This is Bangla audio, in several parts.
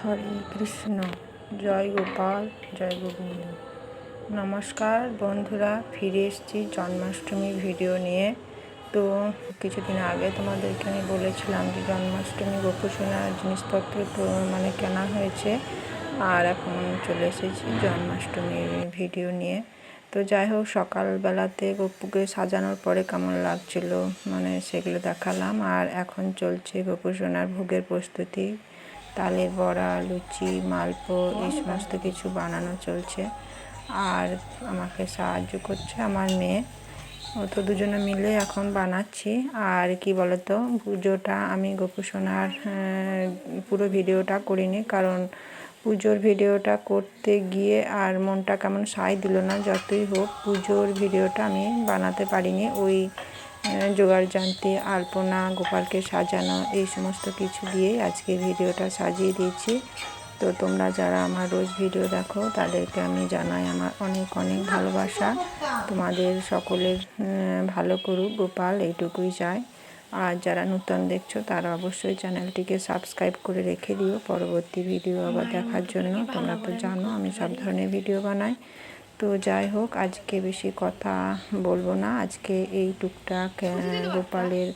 হরে কৃষ্ণ। জয় গোপাল, জয় গোবিন্দ। নমস্কার বন্ধুরা, ফিরে এসেছি জন্মাষ্টমী ভিডিও নিয়ে। তো কিছুদিন আগে তোমাদেরকে আমি বলেছিলাম যে জন্মাষ্টমী গোপুসোনার জিনিসপত্র তো কেনা হয়েছে, আর এখন চলে এসেছি জন্মাষ্টমীর ভিডিও নিয়ে। তো যাই হোক, সকালবেলাতে গপুকে সাজানোর পরে কেমন লাগছিল সেগুলো দেখালাম। আর এখন চলছে গোপুসোনার ভোগের প্রস্তুতি। তালের বড়া, লুচি, মালপো এই সমস্ত কিছু বানানো চলছে। আর আমাকে সাহায্য করছে আমার মেয়ে। ও তো দুজনে মিলে এখন বানাচ্ছি। আর কি বলতো, পুজোটা আমি গোপুসোনার পুরো ভিডিওটা করিনি, কারণ পুজোর ভিডিওটা করতে গিয়ে আর মনটা কেমন সায় দিল না। যতই হোক, পুজোর ভিডিওটা আমি বানাতে পারিনি। ওই জোগাড় জানতে, আলপনা, গোপালকে সাজানো এই সমস্ত কিছু দিয়ে আজকে ভিডিওটা সাজিয়ে দিয়েছি। তো তোমরা যারা আমার রোজ ভিডিও দেখো তাদেরকে আমি জানাই আমার অনেক অনেক ভালোবাসা। তোমাদের সকলের ভালো করুক গোপাল, এইটুকুই চাই। আর যারা নতুন দেখছো তারা অবশ্যই চ্যানেলটিকে সাবস্ক্রাইব করে রেখে দিও পরবর্তী ভিডিও আবার দেখার জন্য। তোমরা তো জানো আমি সব ধরনের ভিডিও বানাই। তো যাই হোক, আজকে বেশি কথা বলবো না। আজকে এই টুকটাক গোপালের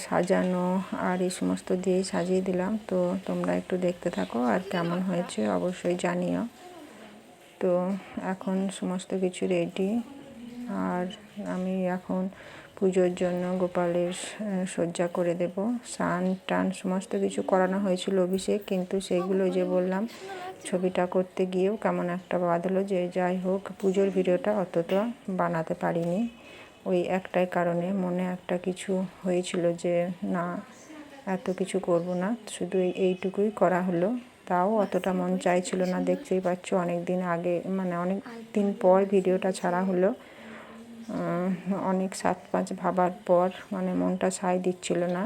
সাজানো আর এই সমস্ত দিয়েই সাজিয়ে দিলাম। তো তোমরা একটু দেখতে থাকো, আর কেমন হয়েছে অবশ্যই জানিও। তো এখন সমস্ত কিছু রেডি। আর আমি এখন পুজোর জন্য গোপালের সজ্জা করে দেব। স্নান টান সমস্ত কিছু করানো হয়েছিল অভিষেক, কিন্তু সেগুলো যে বললাম ছবিটা করতে গিয়েও কেমন একটা বাঁধলো। যে যাই হোক, পুজোর ভিডিওটা অতটা বানাতে পারিনি। ওই একটাই কারণে, মনে একটা কিছু হয়েছিল যে না, এত কিছু করব না, শুধু এইটুকুই করা হলো। তাও অতটা মন চাইছিল না। দেখতেই পাচ্ছ অনেক দিন আগে, অনেক দিন পর ভিডিওটা ছাড়া হলো। অনেক 7-5 ভাবার পর মনটা সায় দিচ্ছিল না।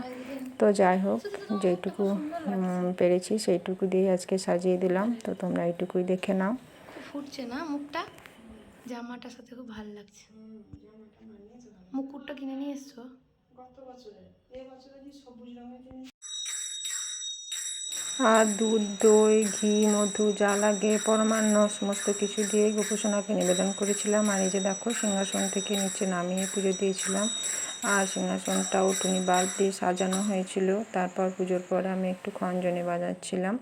তো যাই হোক, যেটুকু পেরেছি সেইটুকু দিয়ে আজকে সাজিয়ে দিলাম। তো তোমরা এইটুকুই দেখে নাও। ফুটছে না মুখটা? জামাটার সাথে খুব ভালো লাগছে। মুকুটটা কিনে নিয়ে এসছো? গত বছরে, এই বছরে যে সবুজ রঙের জিনিস। আর দুধ, দই, ঘি, মধু যা লাগে পরমান্ন সমস্ত কিছু দিয়ে গোপুসোনাকে নিবেদন করেছিলাম। আর এই যে দেখো, সিংহাসন থেকে নিচে নামিয়ে পুজো দিয়েছিলাম। আর সিংহাসনটাও টুনি বাল্ব দিয়ে সাজানো হয়েছিল। তারপর পুজোর পরে আমি একটু খঞ্জনি বাজাচ্ছিলাম,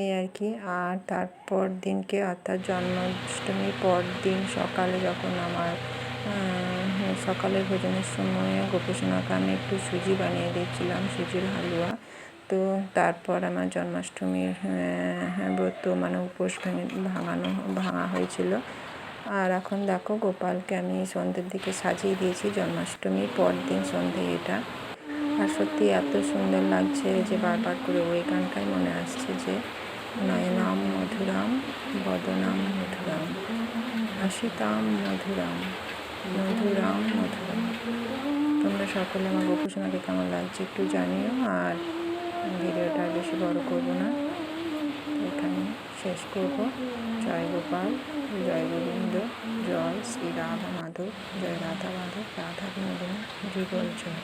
এই আর কি। আর তারপর দিনকে, অর্থাৎ জন্মাষ্টমীর পর দিন সকালে, যখন আমার সকালের ভোজনের সময় গোপুসোনাকে আমি একটু সুজি বানিয়ে দিয়েছিলাম, সুজির হালুয়া। তো তারপর আমার জন্মাষ্টমীর ব্রত উপোস ভাঙা হয়েছিল। আর এখন দেখো, গোপালকে আমি সন্ধ্যের দিকে সাজিয়ে দিয়েছি। জন্মাষ্টমীর পর দিন সন্ধ্যে এটা। আর সত্যি এত সুন্দর লাগছে যে বারবার করে ওই গানটাই মনে আসছে, যে নয়নাম মধুরাম বদনাম মধুরাম হাসিতাম মধুরাম মধুরাম মধুরাম। তোমরা সকলে আমার গোপুসোনাকে কেমন লাগছে একটু জানিও। আর ভিডিওটা বেশি বড় করব না, এখানে শেষ করব। জয় গোপাল, জয় গোবিন্দ, জয় শ্রী রাধা মাধব, জয় রাধা মাধব, রাধা বিনোদিনী, যুগল জয়।